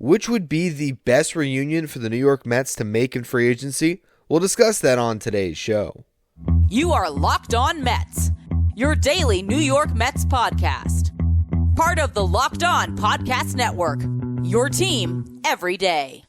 Which would be the best reunion for the New York Mets to make in free agency? We'll discuss that on today's show. You are Locked On Mets, your daily New York Mets podcast. Part of the Locked On Podcast Network, your team every day.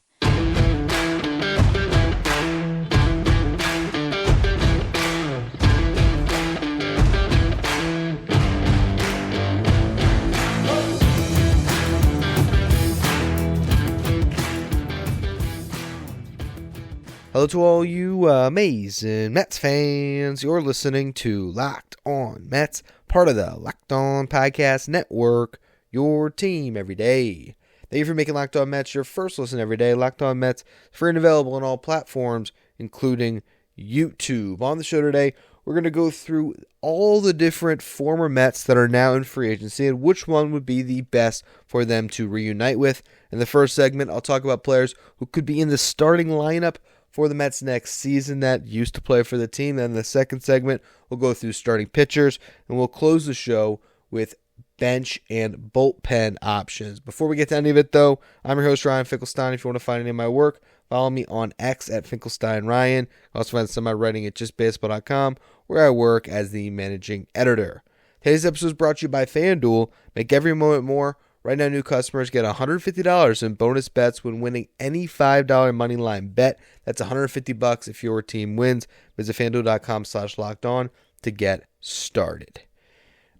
Hello to all you amazing Mets fans. You're listening to Locked On Mets, part of the Locked On Podcast Network, your team every day. Thank you for making Locked On Mets your first listen every day. Locked On Mets is free and available on all platforms, including YouTube. On the show today, we're going to go through all the different former Mets that are now in free agency and which one would be the best for them to reunite with. In the first segment, I'll talk about players who could be in the starting lineup for the Mets next season that used to play for the team. Then in the second segment, we'll go through starting pitchers, and we'll close the show with bench and bullpen options. Before we get to any of it, though, I'm your host, Ryan Finkelstein. If you want to find any of my work, follow me on X at FinkelsteinRyan. Also find some of my writing at justbaseball.com, where I work as the managing editor. Today's episode is brought to you by FanDuel. Make every moment more. Right now, new customers get $150 in bonus bets when winning any $5 moneyline bet. That's $150 if your team wins. Visit FanDuel.com/lockedon to get started.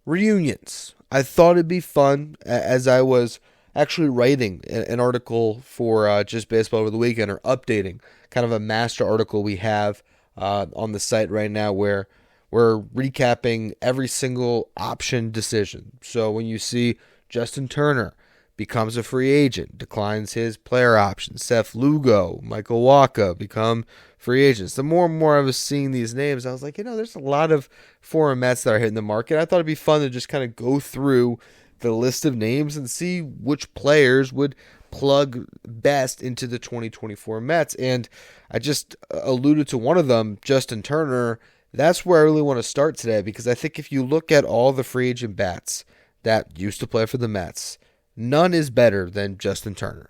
Reunions. I thought it'd be fun as I was actually writing an article for Just Baseball over the weekend, or updating kind of a master article we have on the site right now where we're recapping every single option decision. So when you see Justin Turner becomes a free agent, declines his player option. Seth Lugo, Michael Wacha become free agents. The more and more I was seeing these names, I was like, there's a lot of foreign Mets that are hitting the market. I thought it'd be fun to just kind of go through the list of names and see which players would plug best into the 2024 Mets. And I just alluded to one of them, Justin Turner. That's where I really want to start today, because I think if you look at all the free agent bats that used to play for the Mets, none is better than Justin Turner.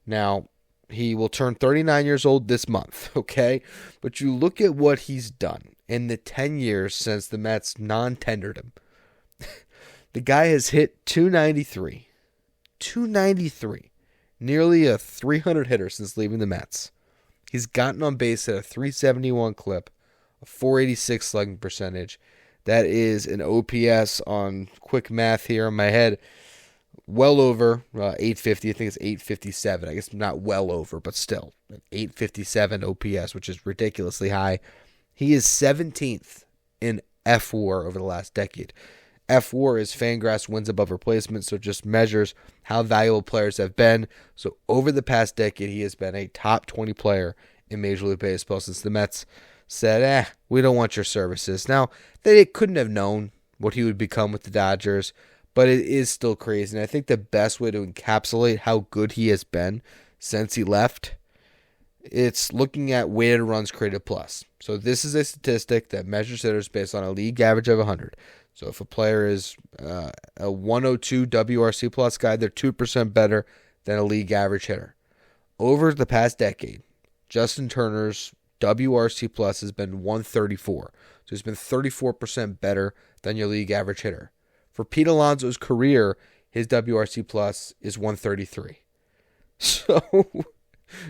Now, he will turn 39 years old this month, okay? But you look at what he's done in the 10 years since the Mets non-tendered him. The guy has hit 293. 293. Nearly a 300 hitter since leaving the Mets. He's gotten on base at a 371 clip, a 486 slugging percentage. That is an OPS on quick math here in my head, well over 850. I think it's 857. I guess not well over, but still 857 OPS, which is ridiculously high. He is 17th in F-WAR over the last decade. F-WAR is Fangraphs wins above replacement, so it just measures how valuable players have been. So over the past decade, he has been a top 20 player in Major League Baseball since the Mets said, we don't want your services. Now, they couldn't have known what he would become with the Dodgers, but it is still crazy. And I think the best way to encapsulate how good he has been since he left, it's looking at weighted runs created plus. So this is a statistic that measures hitters based on a league average of 100. So if a player is a 102 WRC plus guy, they're 2% better than a league average hitter. Over the past decade, Justin Turner's WRC plus has been 134. So he's been 34% better than your league average hitter. For Pete Alonso's career, his WRC plus is 133. So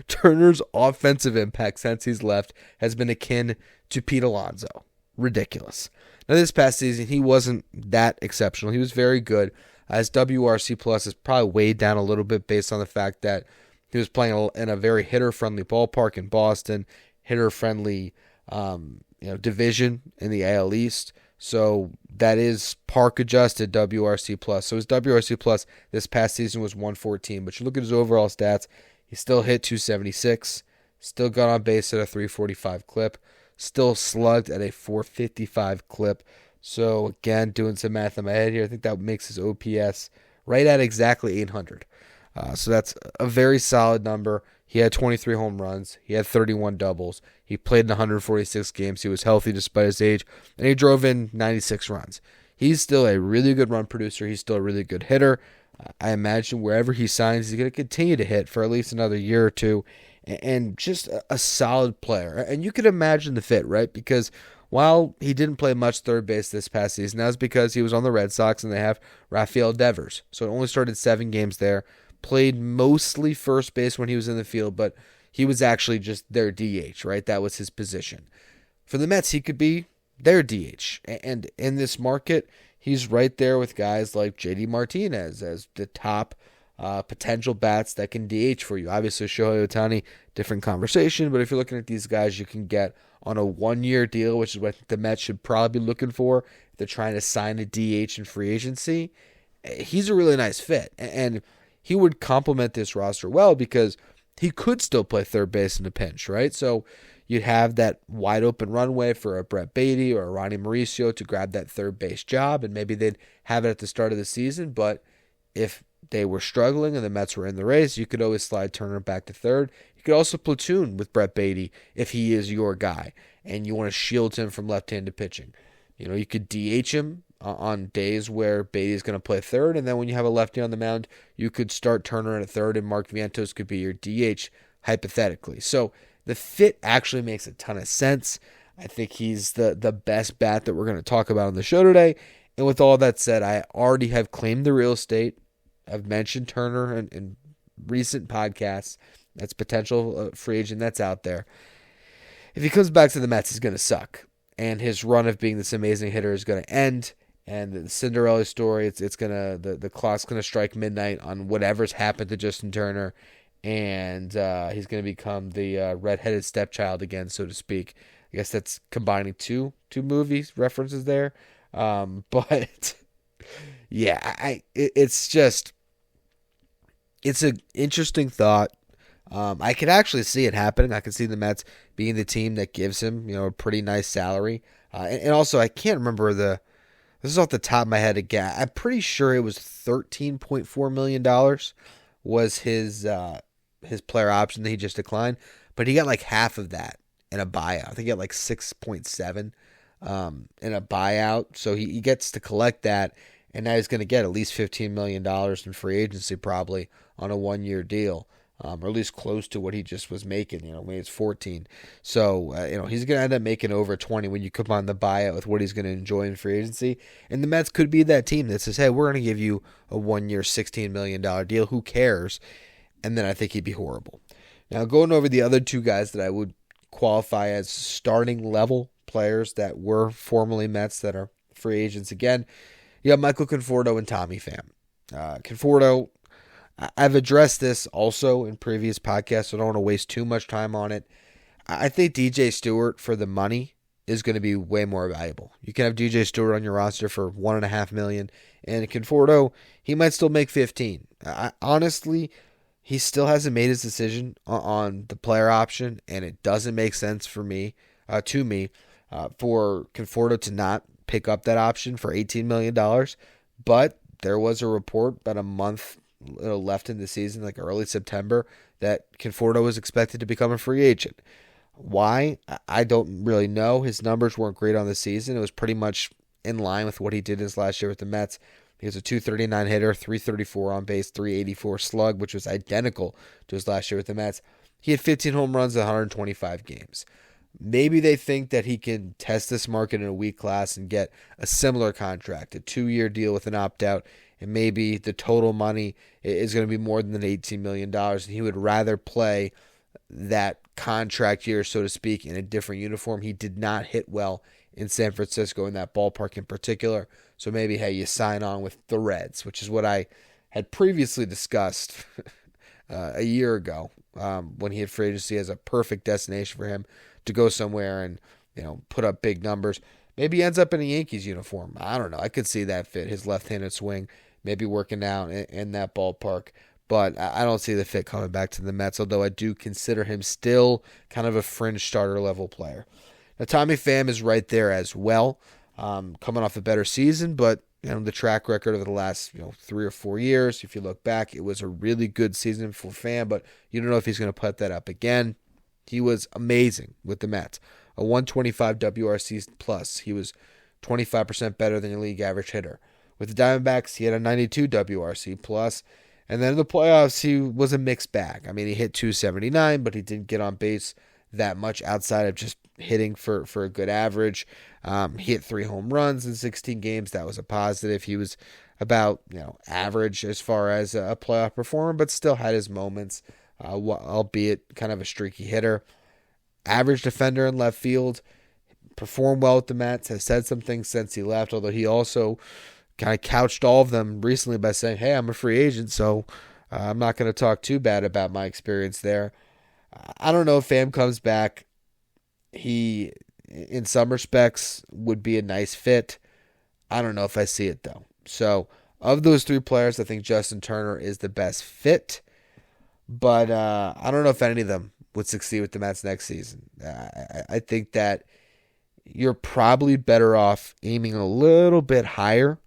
Turner's offensive impact since he's left has been akin to Pete Alonso. Ridiculous. Now this past season, he wasn't that exceptional. He was very good. His WRC plus is probably weighed down a little bit based on the fact that he was playing in a very hitter-friendly ballpark in Boston, hitter-friendly division in the AL East. So that is park-adjusted WRC plus. So his WRC plus this past season was 114. But you look at his overall stats, he still hit 276, still got on base at a 345 clip, still slugged at a 455 clip. So again, doing some math in my head here, I think that makes his OPS right at exactly 800. So that's a very solid number. He had 23 home runs. He had 31 doubles. He played in 146 games. He was healthy despite his age, and he drove in 96 runs. He's still a really good run producer. He's still a really good hitter. I imagine wherever he signs, he's going to continue to hit for at least another year or two, and just a solid player. And you could imagine the fit, right? Because while he didn't play much third base this past season, that was because he was on the Red Sox and they have Rafael Devers. So it only started 7 games there. Played mostly first base when he was in the field, but he was actually just their DH, right? That was his position. For the Mets, he could be their DH. And in this market, he's right there with guys like JD Martinez as the top potential bats that can DH for you. Obviously, Shohei Ohtani, different conversation, but if you're looking at these guys you can get on a 1-year deal, which is what the Mets should probably be looking for if they're trying to sign a DH in free agency, he's a really nice fit. And he would complement this roster well because he could still play third base in a pinch, right? So you'd have that wide open runway for a Brett Beatty or a Ronnie Mauricio to grab that third base job, and maybe they'd have it at the start of the season. But if they were struggling and the Mets were in the race, you could always slide Turner back to third. You could also platoon with Brett Beatty if he is your guy and you want to shield him from left-handed pitching. You could DH him on days where Beatty is going to play third, and then when you have a lefty on the mound, you could start Turner at third, and Mark Vientos could be your DH, hypothetically. So the fit actually makes a ton of sense. I think he's the best bat that we're going to talk about on the show today. And with all that said, I already have claimed the real estate. I've mentioned Turner in recent podcasts. That's potential free agent that's out there. If he comes back to the Mets, he's going to suck. And his run of being this amazing hitter is going to end. And the Cinderella story, it's gonna the clock's gonna strike midnight on whatever's happened to Justin Turner, and he's gonna become the redheaded stepchild again, so to speak. I guess that's combining two movies references there, but yeah, it's an interesting thought. I could actually see it happening. I could see the Mets being the team that gives him a pretty nice salary, and also I can't remember This is off the top of my head again. I'm pretty sure it was $13.4 million was his player option that he just declined. But he got like half of that in a buyout. I think he got like 6.7 in a buyout. So he gets to collect that. And now he's going to get at least $15 million in free agency probably on a 1-year deal. Or at least close to what he just was making, when he was 14. So, he's going to end up making over 20 when you combine the buyout with what he's going to enjoy in free agency. And the Mets could be that team that says, hey, we're going to give you a 1-year, $16 million deal. Who cares? And then I think he'd be horrible. Now, going over the other two guys that I would qualify as starting level players that were formerly Mets that are free agents again, you have Michael Conforto and Tommy Pham. Conforto, I've addressed this also in previous podcasts, so I don't want to waste too much time on it. I think DJ Stewart for the money is going to be way more valuable. You can have DJ Stewart on your roster for $1.5 million, and Conforto, he might still make 15. Honestly, he still hasn't made his decision on the player option, and it doesn't make sense for me, for Conforto to not pick up that option for $18 million. But there was a report about a month left in the season, like early September, that Conforto was expected to become a free agent. Why? I don't really know. His numbers weren't great on the season. It was pretty much in line with what he did his last year with the Mets. He was a .239 hitter, .334 on base, .384 slug, which was identical to his last year with the Mets. He had 15 home runs in 125 games. Maybe they think that he can test this market in a weak class and get a similar contract, a 2-year deal with an opt-out, and maybe the total money is going to be more than $18 million, and he would rather play that contract year, so to speak, in a different uniform. He did not hit well in San Francisco in that ballpark in particular, so maybe, hey, you sign on with the Reds, which is what I had previously discussed a year ago when he had free agency as a perfect destination for him to go somewhere and put up big numbers. Maybe he ends up in a Yankees uniform. I don't know. I could see that fit. His left-handed swing maybe working out in that ballpark. But I don't see the fit coming back to the Mets, although I do consider him still kind of a fringe starter level player. Now, Tommy Pham is right there as well, coming off a better season, but the track record over the last 3 or 4 years, if you look back, it was a really good season for Pham, but you don't know if he's going to put that up again. He was amazing with the Mets. A 125 WRC plus. He was 25% better than your league average hitter. With the Diamondbacks, he had a 92 WRC plus. And then in the playoffs, he was a mixed bag. I mean, he hit 279, but he didn't get on base that much outside of just hitting for a good average. He hit 3 home runs in 16 games. That was a positive. He was about average as far as a playoff performer, but still had his moments, albeit kind of a streaky hitter. Average defender in left field. Performed well with the Mets. Has said some things since he left, although he also kind of couched all of them recently by saying, hey, I'm a free agent, so I'm not going to talk too bad about my experience there. I don't know if Pham comes back. He, in some respects, would be a nice fit. I don't know if I see it, though. So, of those 3 players, I think Justin Turner is the best fit. But I don't know if any of them would succeed with the Mets next season. I think that you're probably better off aiming a little bit higher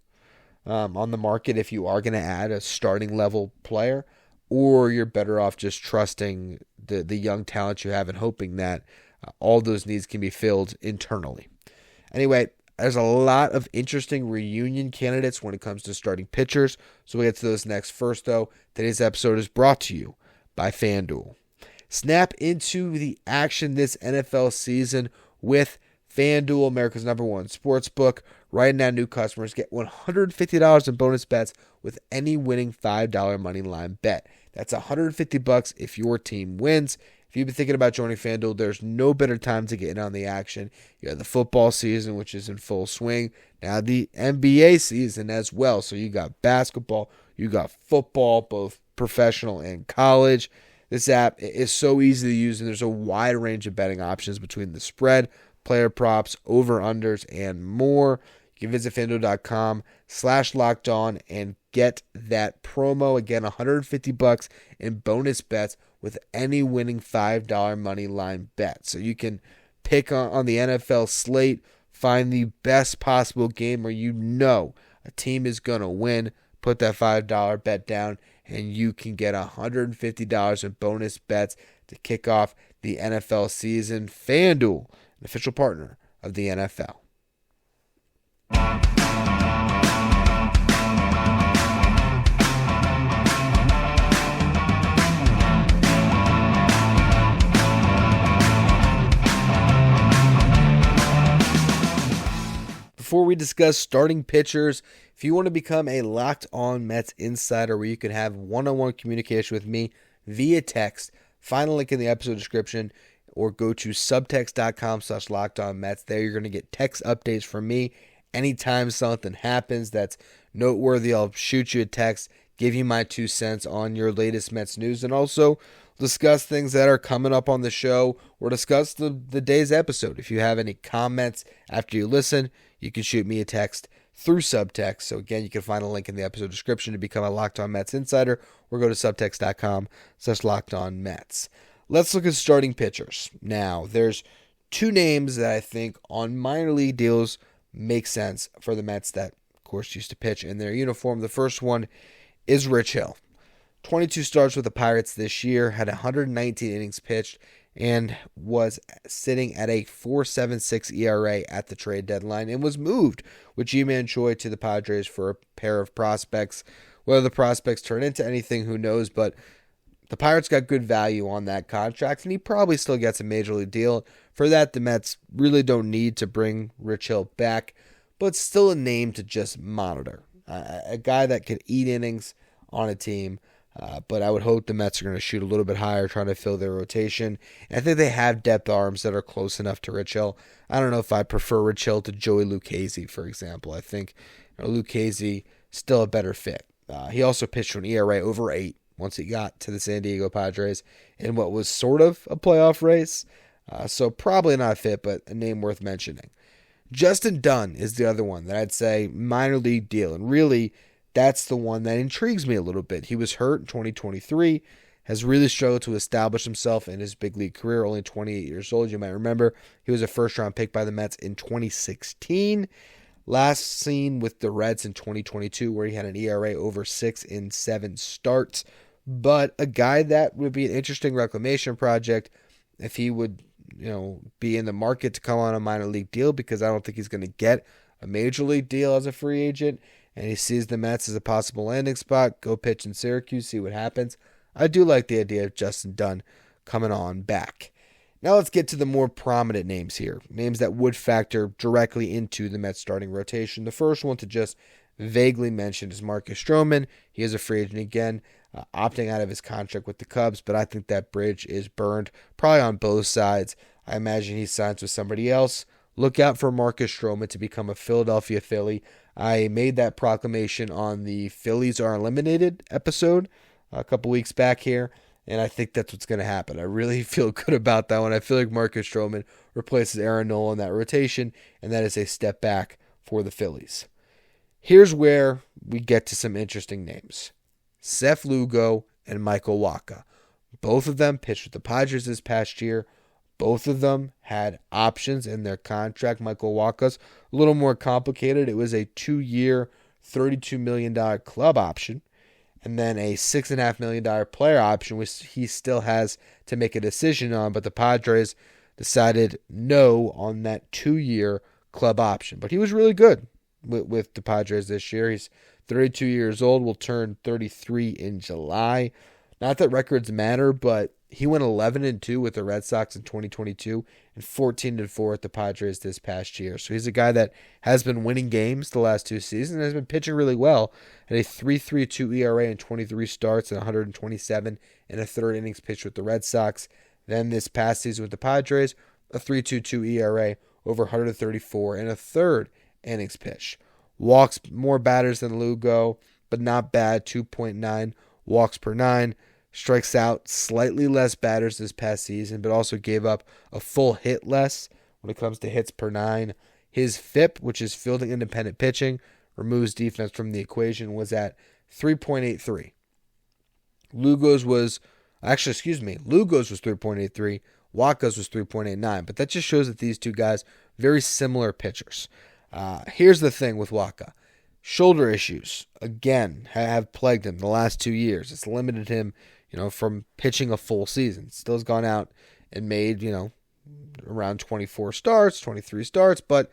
on the market if you are going to add a starting level player, or you're better off just trusting the young talent you have and hoping that all those needs can be filled internally. Anyway, there's a lot of interesting reunion candidates when it comes to starting pitchers, so we'll get to those next. First, though, today's episode is brought to you by FanDuel. Snap into the action this NFL season with FanDuel, America's #1 sportsbook. Right now, new customers get $150 in bonus bets with any winning $5 money line bet. That's $150 if your team wins. If you've been thinking about joining FanDuel, there's no better time to get in on the action. You have the football season, which is in full swing. Now the NBA season as well. So you got basketball, you got football, both professional and college. This app is so easy to use, and there's a wide range of betting options between the spread, player props, over-unders, and more. You can visit FanDuel.com/LockedOn and get that promo. Again, $150 in bonus bets with any winning $5 money line bet. So you can pick on the NFL slate, find the best possible game where you know a team is going to win, put that $5 bet down, and you can get $150 in bonus bets to kick off the NFL season. FanDuel, an official partner of the NFL. Before we discuss starting pitchers, if you want to become a Locked On Mets insider where you can have one-on-one communication with me via text, find the link in the episode description or go to subtext.com/LockedOnMets. There you're going to get text updates from me anytime something happens that's noteworthy. I'll shoot you a text, give you my 2 cents on your latest Mets news, and also discuss things that are coming up on the show or discuss the day's episode. If you have any comments after you listen, you can shoot me a text through subtext. So again, you can find a link in the episode description to become a Locked On Mets insider or go to subtext.com/LockedOnMets. Let's look at starting pitchers. Now, there's 2 names that I think on minor league deals make sense for the Mets that, of course, used to pitch in their uniform. The first one is Rich Hill. 22 starts with the Pirates this year, had 119 innings pitched, and was sitting at a 4.76 ERA at the trade deadline and was moved with Ji-Man Choi to the Padres for a pair of prospects. Whether the prospects turn into anything, who knows, but the Pirates got good value on that contract, and he probably still gets a major league deal. For that, the Mets really don't need to bring Rich Hill back, but still a name to just monitor. A guy that can eat innings on a team, but I would hope the Mets are going to shoot a little bit higher, trying to fill their rotation. And I think they have depth arms that are close enough to Rich Hill. I don't know if I prefer Rich Hill to Joey Lucchesi, for example. I think Lucchesi still a better fit. He also pitched to an ERA over 8 once he got to the San Diego Padres in what was sort of a playoff race. So probably not a fit, but a name worth mentioning. Justin Dunn is the other one that I'd say minor league deal. And really, that's the one that intrigues me a little bit. He was hurt in 2023, has really struggled to establish himself in his big league career, only 28 years old. You might remember he was a first-round pick by the Mets in 2016. Last seen with the Reds in 2022, where he had an ERA over 6 in 7 starts. But a guy that would be an interesting reclamation project if he would, be in the market to come on a minor league deal, because I don't think he's going to get a major league deal as a free agent. and he sees the Mets as a possible landing spot, go pitch in Syracuse, see what happens. I do like the idea of Justin Dunn coming on back. Now let's get to the more prominent names here, names that would factor directly into the Mets starting rotation. The first one to just vaguely mention is Marcus Stroman. He is a free agent again, opting out of his contract with the Cubs, but I think that bridge is burned, probably on both sides. I imagine he signs with somebody else. Look out for Marcus Stroman to become a Philadelphia Philly. I made that proclamation on the Phillies Are Eliminated episode a couple weeks back here, and I think that's what's going to happen. I really feel good about that one. I feel like Marcus Stroman replaces Aaron Nola in that rotation, and that is a step back for the Phillies. Here's where we get to some interesting names. Seth Lugo and Michael Wacha. Both of them pitched with the Padres this past year. Both of them had options in their contract. Michael Wacha's a little more complicated. It was a 2-year, $32 million club option, and then a $6.5 million player option, which he still has to make a decision on, but the Padres decided no on that 2-year club option. But he was really good with the Padres this year. He's 32 years old, will turn 33 in July. Not that records matter, but he went 11-2 with the Red Sox in 2022 and 14-4 with the Padres this past year. So he's a guy that has been winning games the last 2 seasons and has been pitching really well at a 3.32 ERA in 23 starts and 127 and a third innings pitched with the Red Sox. Then this past season with the Padres, a 3.22 ERA over 134 and a third innings pitch. Walks more batters than Lugo, but not bad, 2.9 walks per 9. Strikes out slightly less batters this past season, but also gave up a full hit less when it comes to hits per 9. His FIP, which is fielding independent pitching, removes defense from the equation, was at 3.83. Lugo's was 3.83. Wacha's was 3.89. But that just shows that these two guys, very similar pitchers. Here's the thing with Wacha. Shoulder issues, again, have plagued him the last 2 years. It's limited him, from pitching a full season. Still has gone out and made, around 24 starts, 23 starts, but,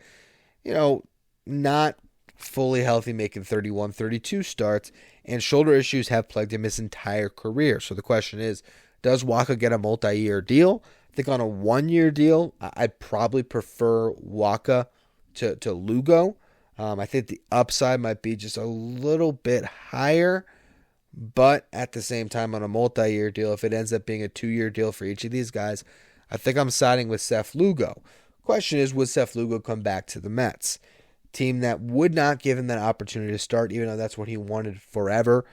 not fully healthy, making 31, 32 starts. And shoulder issues have plagued him his entire career. So the question is, does Wacha get a multi-year deal? I think on a 1-year deal, I'd probably prefer Wacha to Lugo. I think the upside might be just a little bit higher, but at the same time, on a multi-year deal, if it ends up being a 2-year deal for each of these guys, I think I'm siding with Seth Lugo. Question is, would Seth Lugo come back to the Mets? Team that would not give him that opportunity to start, even though that's what he wanted forever,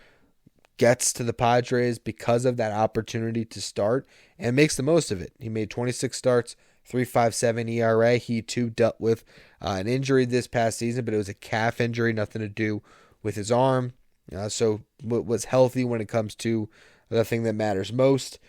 gets to the Padres because of that opportunity to start and makes the most of it. He made 26 starts, 3.57 ERA. He too dealt with an injury this past season, but it was a calf injury, nothing to do with his arm. So was healthy when it comes to the thing that matters most.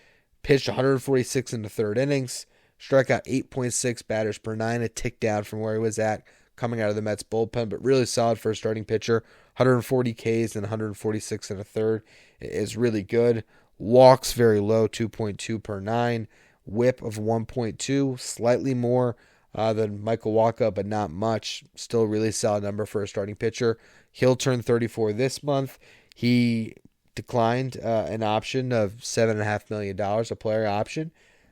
Pitched 146 in the third innings, struck out 8.6 batters per 9, a tick down from where he was at coming out of the Mets bullpen, but really solid for a starting pitcher. 140 Ks and 146 in a third is really good. Walks very low, 2.2 per 9. Whip of 1.2, slightly more than Michael Wacha, but not much. Still a really solid number for a starting pitcher. He'll turn 34 this month. He declined an option of $7.5 million, a player option.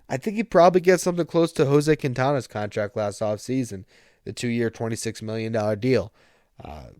I think he probably gets something close to Jose Quintana's contract last offseason, the 2-year, $26 million deal.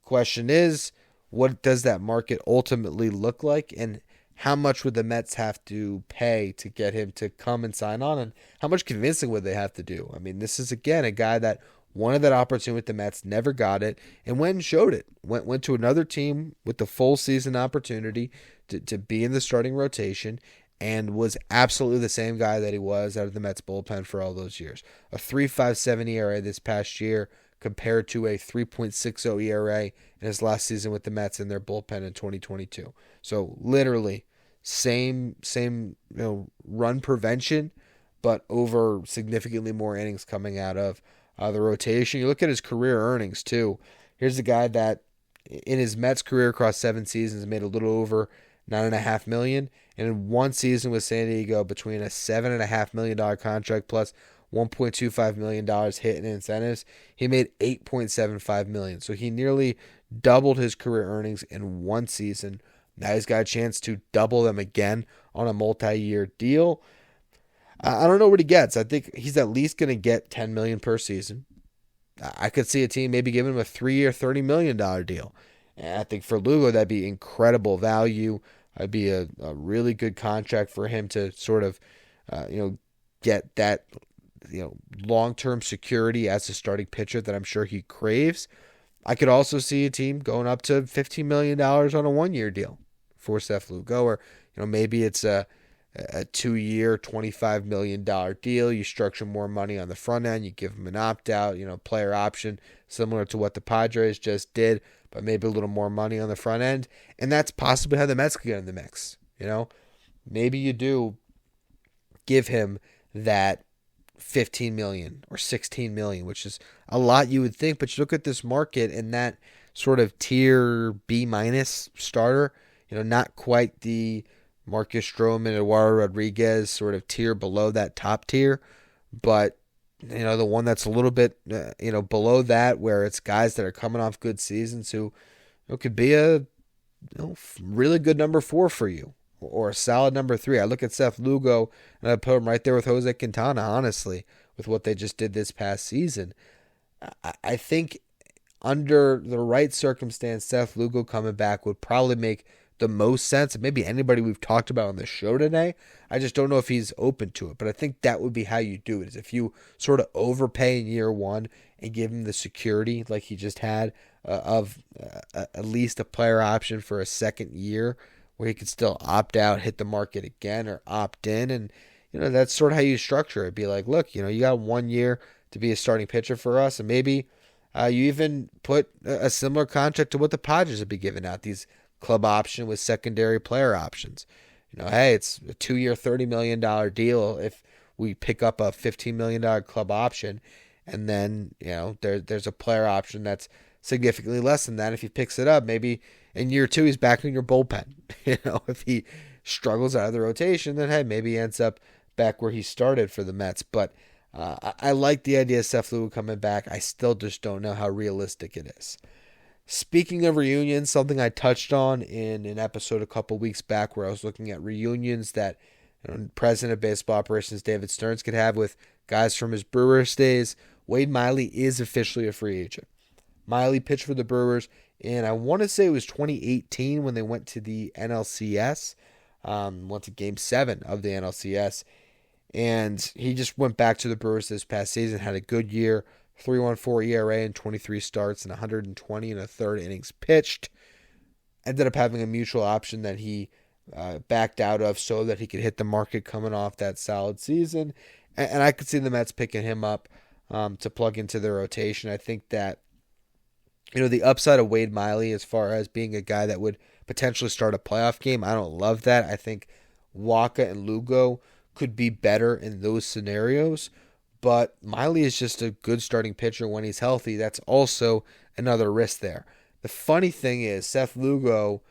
Question is, what does that market ultimately look like, and how much would the Mets have to pay to get him to come and sign on, and how much convincing would they have to do? I mean, this is, again, a guy that wanted that opportunity with the Mets, never got it, and went and showed it. Went to another team with the full season opportunity to be in the starting rotation, and was absolutely the same guy that he was out of the Mets bullpen for all those years. A 3.57 ERA this past year compared to a 3.60 ERA in his last season with the Mets in their bullpen in 2022. So literally same run prevention, but over significantly more innings coming out of the rotation. You look at his career earnings too. Here's a guy that in his Mets career across 7 seasons made a little over $9.5 million, and in one season with San Diego, between a $7.5 million contract plus $1.25 million hit in incentives. He made $8.75 million. So he nearly doubled his career earnings in one season. Now he's got a chance to double them again on a multi-year deal. I don't know what he gets. I think he's at least going to get $10 million per season. I could see a team maybe giving him a 3-year, $30 million deal. And I think for Lugo, that'd be incredible value. It'd be a really good contract for him to sort of, get that, long-term security as a starting pitcher that I'm sure he craves. I could also see a team going up to $15 million on a one-year deal for Seth Lugo, or maybe it's a 2-year, $25 million deal. You structure more money on the front end. You give him an opt-out, player option, similar to what the Padres just did, but maybe a little more money on the front end. And that's possibly how the Mets could get in the mix. Maybe you do give him that $15 million or $16 million, which is a lot you would think, but you look at this market and that sort of tier B- starter, not quite the Marcus Stroman, Eduardo Rodriguez sort of tier below that top tier, but the one that's a little bit below that, where it's guys that are coming off good seasons who could be a really good number 4 for you, or a solid number 3. I look at Seth Lugo and I put him right there with Jose Quintana, honestly, with what they just did this past season. I think under the right circumstance, Seth Lugo coming back would probably make the most sense. Maybe anybody we've talked about on the show today. I just don't know if he's open to it, but I think that would be how you do it, is if you sort of overpay in year one and give him the security like he just had of at least a player option for a second year where he could still opt out, hit the market again, or opt in. And, that's sort of how you structure it. Be like, look, you got 1 year to be a starting pitcher for us. And maybe you even put a similar contract to what the Padres have been giving out, these club option with secondary player options. Hey, it's a 2-year, $30 million deal if we pick up a $15 million club option. And then, there's a player option that's significantly less than that. If he picks it up, maybe in year 2, he's back in your bullpen. If he struggles out of the rotation, then hey, maybe he ends up back where he started for the Mets. But I like the idea of Seth Lugo coming back. I still just don't know how realistic it is. Speaking of reunions, something I touched on in an episode a couple weeks back where I was looking at reunions that President of Baseball Operations David Stearns could have with guys from his Brewers days. Wade Miley is officially a free agent. Miley pitched for the Brewers, and I want to say it was 2018 when they went to the NLCS, went to Game 7 of the NLCS, and he just went back to the Brewers this past season, had a good year, 3.14 ERA in 23 starts and 120 and a third innings pitched. Ended up having a mutual option that he backed out of so that he could hit the market coming off that solid season. And I could see the Mets picking him up to plug into their rotation. I think that the upside of Wade Miley as far as being a guy that would potentially start a playoff game, I don't love that. I think Wacha and Lugo could be better in those scenarios. But Miley is just a good starting pitcher when he's healthy. That's also another risk there. The funny thing is, Seth Lugo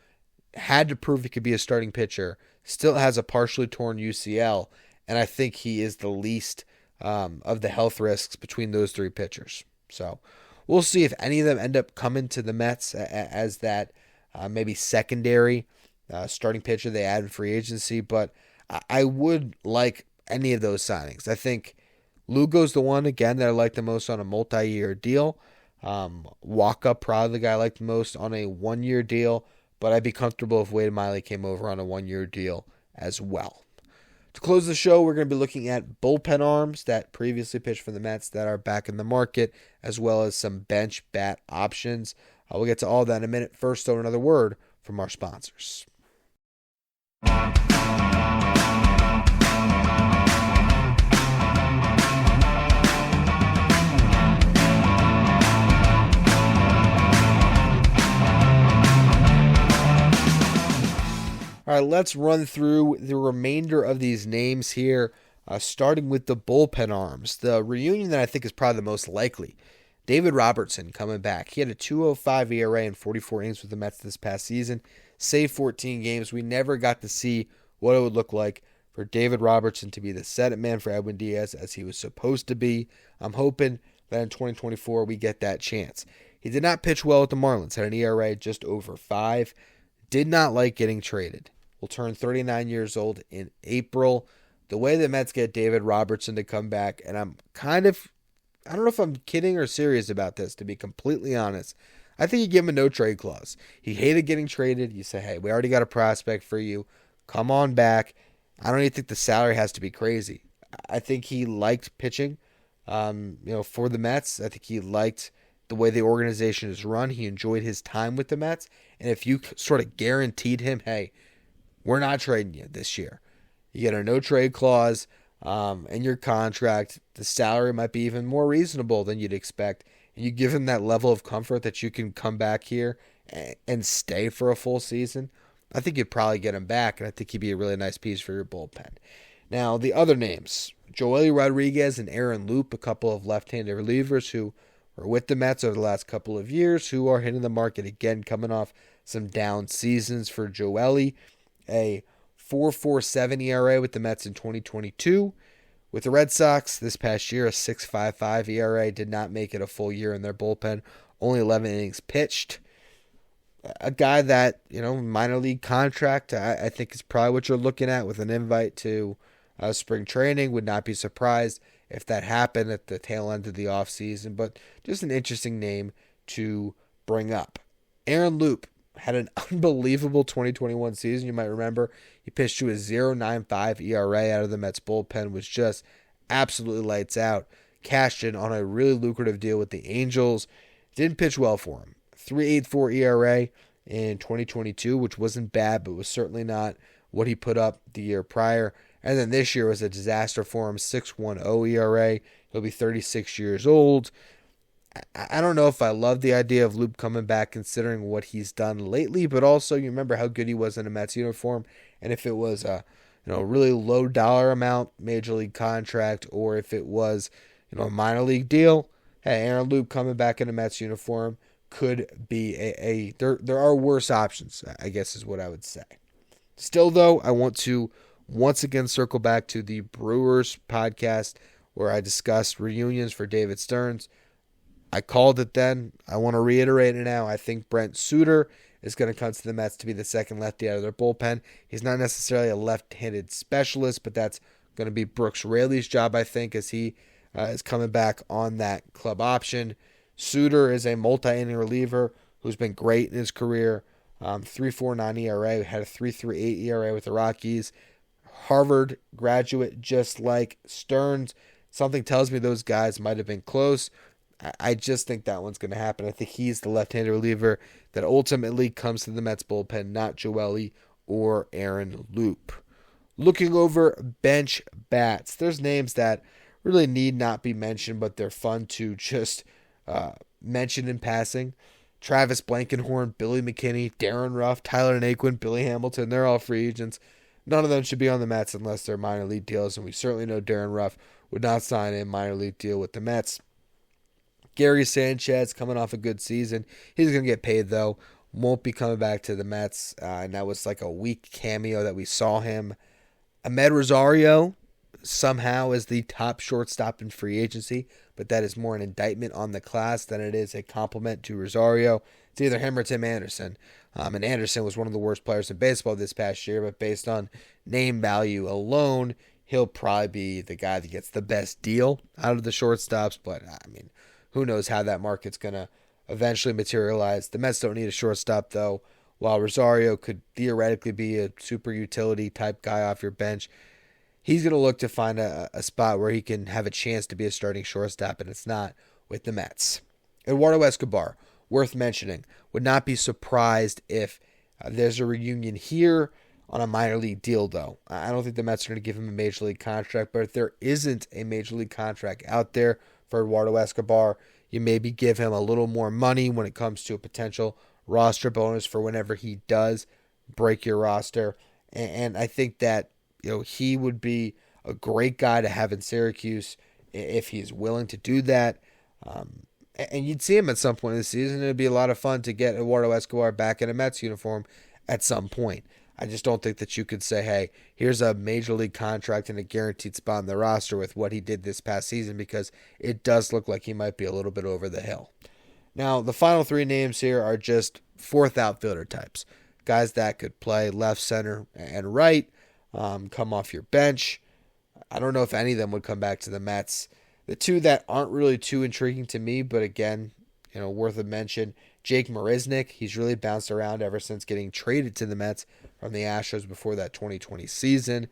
had to prove he could be a starting pitcher, still has a partially torn UCL, and I think he is the least of the health risks between those 3 pitchers. So we'll see if any of them end up coming to the Mets as that maybe secondary starting pitcher they add in free agency. But I would like any of those signings. I think Lugo's the one, again, that I like the most on a multi-year deal. Wacha, probably the guy I like the most on a 1-year deal, but I'd be comfortable if Wade Miley came over on a 1-year deal as well. To close the show, we're going to be looking at bullpen arms that previously pitched for the Mets that are back in the market, as well as some bench bat options. We'll get to all that in a minute. First, though, another word from our sponsors. All right, let's run through the remainder of these names here, starting with the bullpen arms. The reunion that I think is probably the most likely. David Robertson coming back. He had a 2.05 ERA in 44 innings with the Mets this past season, saved 14 games. We never got to see what it would look like for David Robertson to be the set man for Edwin Diaz as he was supposed to be. I'm hoping that in 2024 we get that chance. He did not pitch well with the Marlins, had an ERA just over 5. Did not like getting traded. Will turn 39 years old in April. The way the Mets get David Robertson to come back, and I don't know if I'm kidding or serious about this, to be completely honest. I think you give him a no-trade clause. He hated getting traded. You say, hey, we already got a prospect for you. Come on back. I don't even think the salary has to be crazy. I think he liked pitching for the Mets. I think he liked the way the organization is run. He enjoyed his time with the Mets. And if you sort of guaranteed him, hey, we're not trading you this year. You get a no-trade clause in your contract. The salary might be even more reasonable than you'd expect. And you give him that level of comfort that you can come back here and stay for a full season. I think you'd probably get him back, and I think he'd be a really nice piece for your bullpen. Now, the other names, Joely Rodriguez and Aaron Loup, a couple of left-handed relievers who were with the Mets over the last couple of years, who are hitting the market again, coming off some down seasons for Joely. A 4.47 ERA with the Mets in 2022. With the Red Sox this past year, a 6.55 ERA, did not make it a full year in their bullpen. Only 11 innings pitched. A guy that, minor league contract, I think is probably what you're looking at with an invite to spring training. Would not be surprised if that happened at the tail end of the offseason, but just an interesting name to bring up. Aaron Loup had an unbelievable 2021 season. You might remember he pitched to a 0.95 ERA out of the Mets bullpen, was just absolutely lights out. Cashed in on a really lucrative deal with the Angels. Didn't pitch well for him. 3.84 ERA in 2022, which wasn't bad, but was certainly not what he put up the year prior. And then this year was a disaster for him, 6.10 ERA. He'll be 36 years old. I don't know if I love the idea of Loup coming back considering what he's done lately, but also you remember how good he was in a Mets uniform, and if it was a really low dollar amount major league contract, or if it was a minor league deal, hey, Aaron Loup coming back in a Mets uniform could be there are worse options, I guess is what I would say. Still though, I want to once again circle back to the Brewers podcast where I discussed reunions for David Stearns. I called it then. I want to reiterate it now. I think Brent Suter is going to come to the Mets to be the second lefty out of their bullpen. He's not necessarily a left-handed specialist, but that's going to be Brooks Raley's job, I think, as he is coming back on that club option. Suter is a multi-inning reliever who's been great in his career. 3.49 ERA, had a 3.38 ERA with the Rockies. Harvard graduate just like Stearns. Something tells me those guys might have been close. I just think that one's going to happen. I think he's the left-handed reliever that ultimately comes to the Mets bullpen, not Joely or Aaron Loup. Looking over bench bats, there's names that really need not be mentioned, but they're fun to just mention in passing. Travis Blankenhorn, Billy McKinney, Darren Ruff, Tyler Naquin, Billy Hamilton, they're all free agents. None of them should be on the Mets unless they're minor league deals, and we certainly know Darren Ruff would not sign a minor league deal with the Mets. Gary Sanchez coming off a good season. He's going to get paid, though. Won't be coming back to the Mets. And that was like a weak cameo that we saw him. Ahmed Rosario somehow is the top shortstop in free agency, but that is more an indictment on the class than it is a compliment to Rosario. It's either him or Tim Anderson. And Anderson was one of the worst players in baseball this past year, but based on name value alone, he'll probably be the guy that gets the best deal out of the shortstops. But, who knows how that market's going to eventually materialize. The Mets don't need a shortstop, though. While Rosario could theoretically be a super utility type guy off your bench, he's going to look to find a spot where he can have a chance to be a starting shortstop, and it's not with the Mets. Eduardo Escobar, worth mentioning. Would not be surprised if there's a reunion here on a minor league deal, though. I don't think the Mets are going to give him a major league contract, but if there isn't a major league contract out there for Eduardo Escobar, you maybe give him a little more money when it comes to a potential roster bonus for whenever he does break your roster. And I think that he would be a great guy to have in Syracuse if he's willing to do that. And you'd see him at some point in the season. It'd be a lot of fun to get Eduardo Escobar back in a Mets uniform at some point. I just don't think that you could say, hey, here's a major league contract and a guaranteed spot in the roster with what he did this past season, because it does look like he might be a little bit over the hill. Now, the final three names here are just fourth outfielder types. Guys that could play left, center, and right, come off your bench. I don't know if any of them would come back to the Mets. The two that aren't really too intriguing to me, but again, worth a mention, Jake Marisnick. He's really bounced around ever since getting traded to the Mets from the Astros before that 2020 season.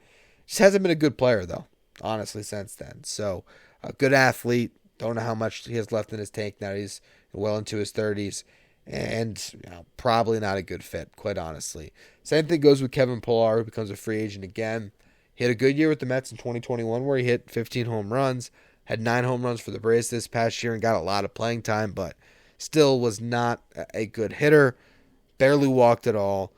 Just hasn't been a good player, though, honestly, since then. So, a good athlete. Don't know how much he has left in his tank now. He's well into his 30s. And probably not a good fit, quite honestly. Same thing goes with Kevin Pillar, who becomes a free agent again. He had a good year with the Mets in 2021 where he hit 15 home runs, had 9 home runs for the Braves this past year and got a lot of playing time, but still was not a good hitter. Barely walked at all.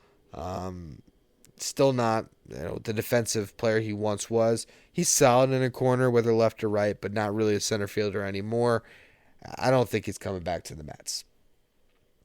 Still not the defensive player he once was. He's solid in a corner, whether left or right, but not really a center fielder anymore. I don't think he's coming back to the Mets.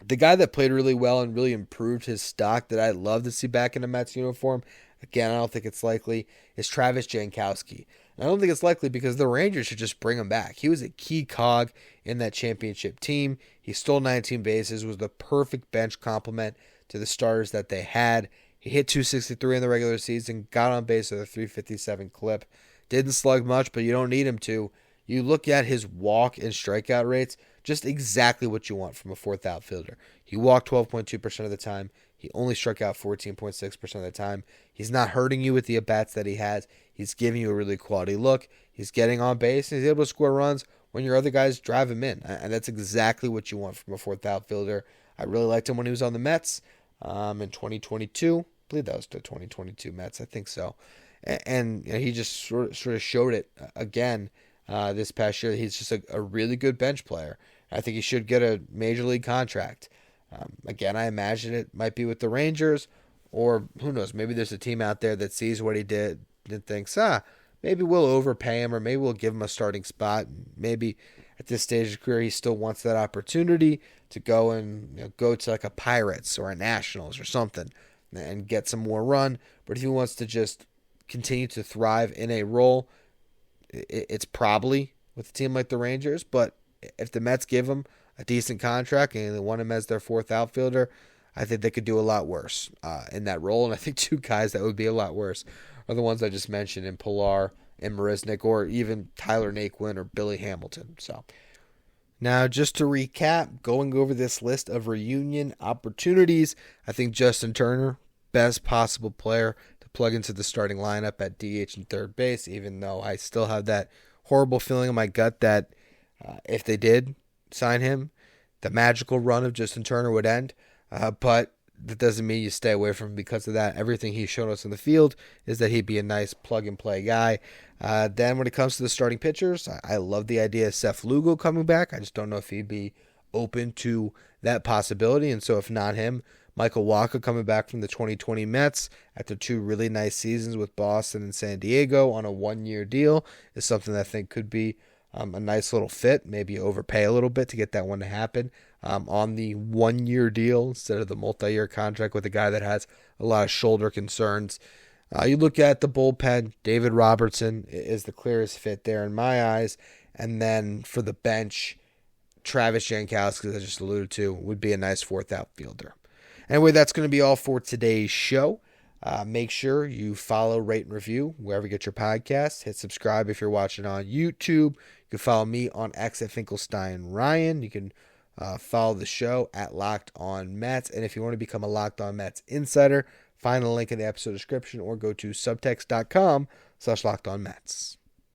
The guy that played really well and really improved his stock that I'd love to see back in a Mets uniform, again, I don't think it's likely, is Travis Jankowski. And I don't think it's likely because the Rangers should just bring him back. He was a key cog in that championship team. He stole 19 bases, was the perfect bench complement to the starters that they had. He hit 263 in the regular season, got on base with a 357 clip. Didn't slug much, but you don't need him to. You look at his walk and strikeout rates, just exactly what you want from a fourth outfielder. He walked 12.2% of the time. He only struck out 14.6% of the time. He's not hurting you with the at-bats that he has. He's giving you a really quality look. He's getting on base, and he's able to score runs when your other guys drive him in. And that's exactly what you want from a fourth outfielder. I really liked him when he was on the Mets in 2022. I believe that was the 2022 Mets. I think so. And he just sort of showed it again this past year. He's just a really good bench player. I think he should get a major league contract. Again, I imagine it might be with the Rangers, or who knows, maybe there's a team out there that sees what he did and thinks, maybe we'll overpay him, or maybe we'll give him a starting spot. Maybe at this stage of his career, he still wants that opportunity to go and go to like a Pirates or a Nationals or something and get some more run. But if he wants to just continue to thrive in a role, it's probably with a team like the Rangers. But if the Mets give him a decent contract and they want him as their fourth outfielder, I think they could do a lot worse in that role. And I think two guys that would be a lot worse are the ones I just mentioned in Pillar and Marisnick, or even Tyler Naquin or Billy Hamilton. So now, just to recap, going over this list of reunion opportunities, I think Justin Turner, best possible player to plug into the starting lineup at DH and third base, even though I still have that horrible feeling in my gut that if they did sign him, the magical run of Justin Turner would end. But that doesn't mean you stay away from him because of that. Everything he's shown us in the field is that he'd be a nice plug-and-play guy. Then when it comes to the starting pitchers, I love the idea of Seth Lugo coming back. I just don't know if he'd be open to that possibility. And so if not him, Michael Wacha coming back from the 2020 Mets after 2 really nice seasons with Boston and San Diego on a 1-year deal is something that I think could be a nice little fit. Maybe overpay a little bit to get that one to happen on the 1-year deal instead of the multi-year contract with a guy that has a lot of shoulder concerns. You look at the bullpen, David Robertson is the clearest fit there in my eyes. And then for the bench, Travis Jankowski, as I just alluded to, would be a nice fourth outfielder. Anyway, that's going to be all for today's show. Make sure you follow, rate, and review wherever you get your podcasts. Hit subscribe if you're watching on YouTube. You can follow me on X at Finkelstein Ryan. You can follow the show at Locked On Mets. And if you want to become a Locked On Mets insider, find the link in the episode description or go to subtext.com/LockedOnMets.